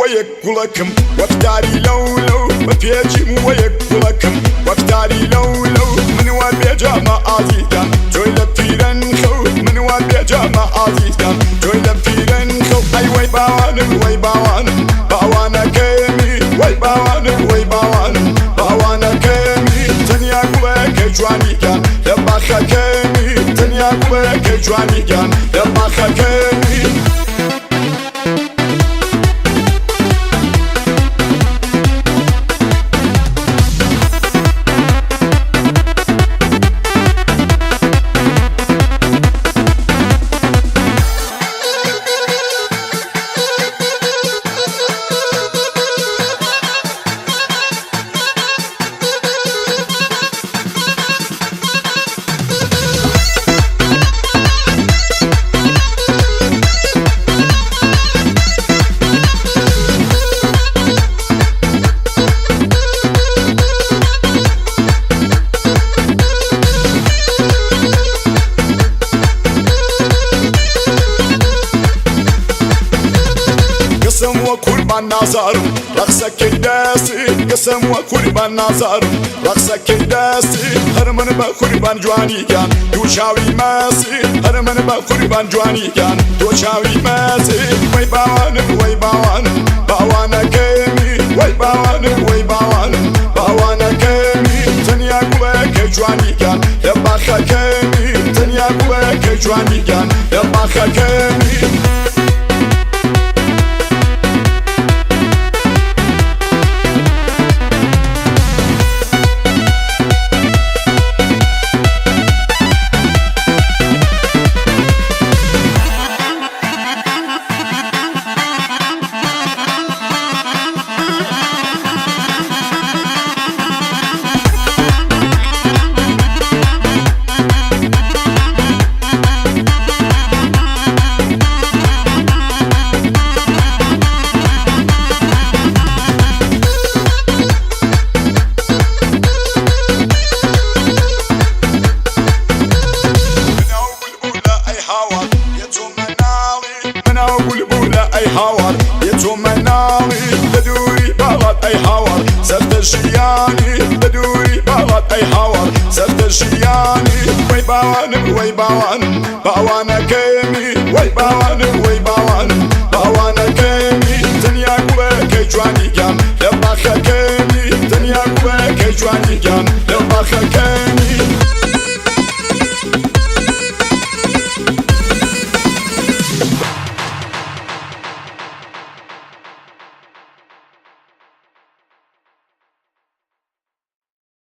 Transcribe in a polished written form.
ويقولكم وفتاري لو ببيجي ويقولكم وفتاري لو من وبيجا ما أزيدان جويل فيرن خو من وبيجا ما أزيدان جويل فيرن خو أي وي باوان باوانا كيمي وي باوان باوانا كيمي تنيا قوك جواني كان لباخا كيمي تنيا قوك جواني كان لباخا كيمي قسم وقربان نازار رقصك الداسي قسم وقربان نازار رقصك الداسي هرمن بقربان جواني كان دوشاوي ماسي هرمن بقربان جواني كان دوشاوي ماسي وي باوان باوانا كيمي وي باوان باوانا كيمي تنيا قوك جواني كان يباخا كيمي تنيا قوك جواني كان يباخا كيمي أي حوار يتوم مناوي بدوري بغط أي حوار سرت الشياني بدوري بغط أي حوار سرت الشياني وي باوان باوانا كيمي